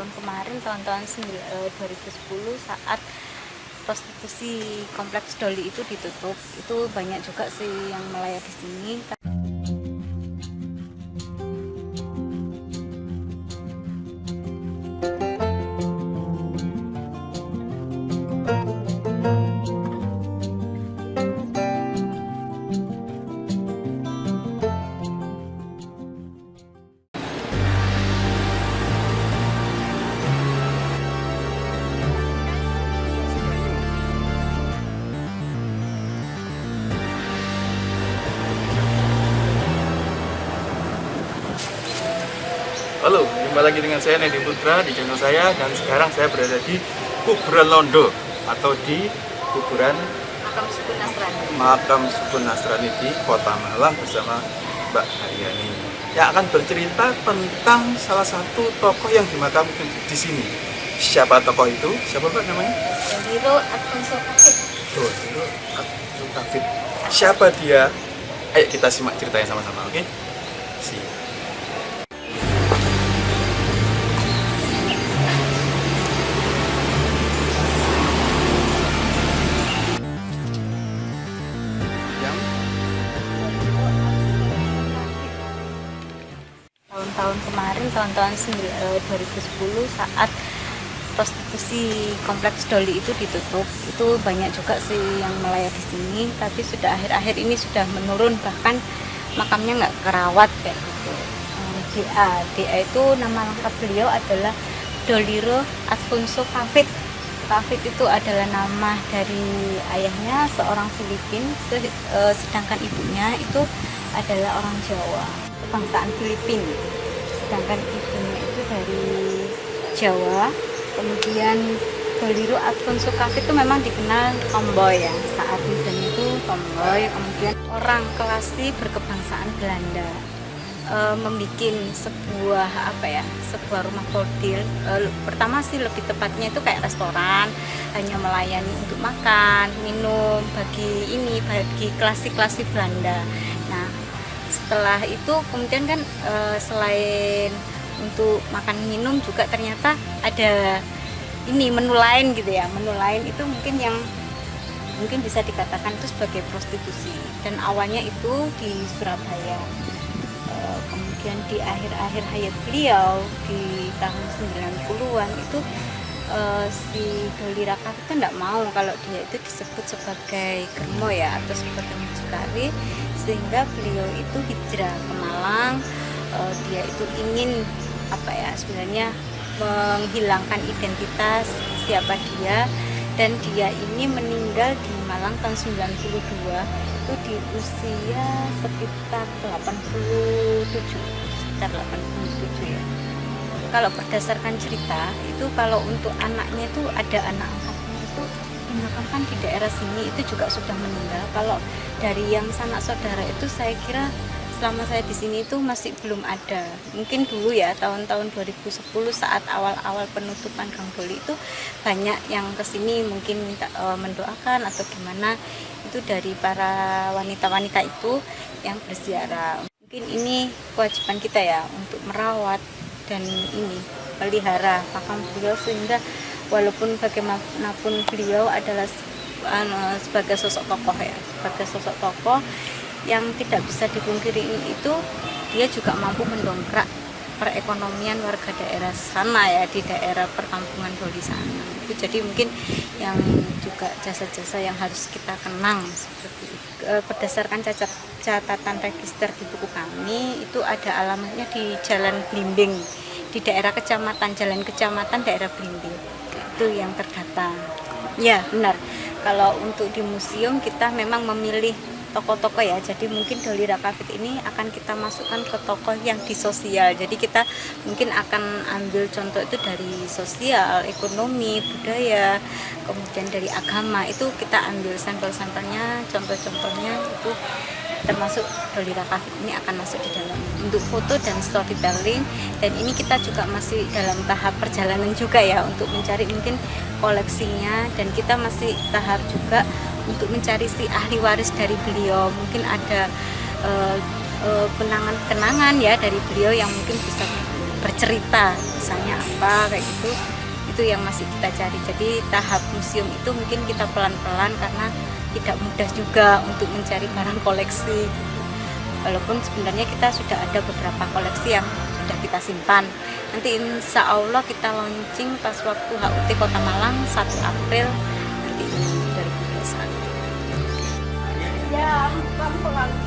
tahun kemarin, tahun-tahun 2010 saat prostitusi kompleks Doli itu ditutup, itu banyak juga sih yang melayat di sini. Halo, jumpa lagi dengan saya Nedi Putra di channel saya, dan sekarang saya berada di Kuburan Londo atau di kuburan Makam Suku Nasrani di Kota Malang bersama Mbak Haryani yang akan bercerita tentang salah satu tokoh yang dimakamkan di sini. Siapa tokoh itu? Siapa Mbak namanya? Doliro Alfonso Kafid. Doliro Alfonso Kafid. Siapa dia? Ayo kita simak ceritanya sama-sama, oke? Tahun kemarin, tahun-tahun 2010 saat prostitusi kompleks Doli itu ditutup, itu banyak juga sih yang melayat di sini, tapi sudah akhir-akhir ini sudah menurun, bahkan makamnya nggak kerawat kayak gitu. DA itu nama lengkap beliau adalah Doliro Alfonso Kafid. Kafid itu adalah nama dari ayahnya seorang Filipin, sedangkan ibunya itu adalah orang Jawa, kebangsaan Filipin. Sedangkan ibunya itu dari Jawa. Kemudian Doliro Alfonso Kafid itu memang dikenal tomboy ya, saat mudanya itu tomboy, kemudian orang klasik berkebangsaan Belanda. Membikin sebuah sebuah rumah bordil. Pertama sih lebih tepatnya itu kayak restoran, hanya melayani untuk makan, minum bagi klasik Belanda. Nah, setelah itu kemudian kan selain untuk makan minum juga ternyata ada menu lain gitu ya. Menu lain itu mungkin bisa dikatakan itu sebagai prostitusi, dan awalnya itu di Surabaya. Kemudian di akhir-akhir hayat beliau di tahun 90-an itu si Doliro Kafid itu tidak mau kalau dia itu disebut sebagai germo ya, atau sebagai mucikari, sehingga beliau itu hijrah ke Malang. Dia itu ingin sebenarnya menghilangkan identitas siapa dia, dan dia ini meninggal di Malang tahun 92 itu di usia sekitar 87 ya. Kalau berdasarkan cerita itu, kalau untuk anaknya itu ada anak angkatnya itu dimakamkan di daerah sini, itu juga sudah meninggal. Kalau dari yang sanak saudara itu saya kira selama saya di sini itu masih belum ada. Mungkin dulu ya tahun-tahun 2010 saat awal-awal penutupan Gang Doli itu banyak yang kesini mungkin minta mendoakan atau gimana, itu dari para wanita-wanita itu yang berziarah. Mungkin ini kewajiban kita ya untuk merawat dan melihara makam beliau, sehingga walaupun bagaimanapun beliau adalah sebagai sosok tokoh yang tidak bisa dipungkiri, itu dia juga mampu mendongkrak perekonomian warga daerah sana ya, di daerah perkampungan Doli sana. Itu jadi mungkin yang juga jasa-jasa yang harus kita kenang seperti itu. Berdasarkan catatan register di buku kami, itu ada alamatnya di Jalan Blimbing, di daerah Jalan Kecamatan daerah Blimbing. Itu yang terdata. Ya, benar. Kalau untuk di museum kita memang memilih tokoh-tokoh ya, jadi mungkin Doliro Kafid ini akan kita masukkan ke tokoh yang di sosial, jadi kita mungkin akan ambil contoh itu dari sosial, ekonomi, budaya, kemudian dari agama, itu kita ambil sampel-sampelnya, contoh-contohnya itu termasuk Doliro Kafid ini akan masuk di dalam untuk foto dan storytelling. Dan ini kita juga masih dalam tahap perjalanan juga ya, untuk mencari mungkin koleksinya, dan kita masih tahap juga untuk mencari si ahli waris dari beliau. Mungkin ada kenangan-kenangan ya dari beliau yang mungkin bisa bercerita, misalnya apa kayak gitu, itu yang masih kita cari. Jadi tahap museum itu mungkin kita pelan-pelan karena tidak mudah juga untuk mencari barang koleksi gitu. Walaupun sebenarnya kita sudah ada beberapa koleksi yang sudah kita simpan. Nanti insya Allah kita launching pas waktu HUT Kota Malang 1 April nanti 2021. Ya, pelan-pelan.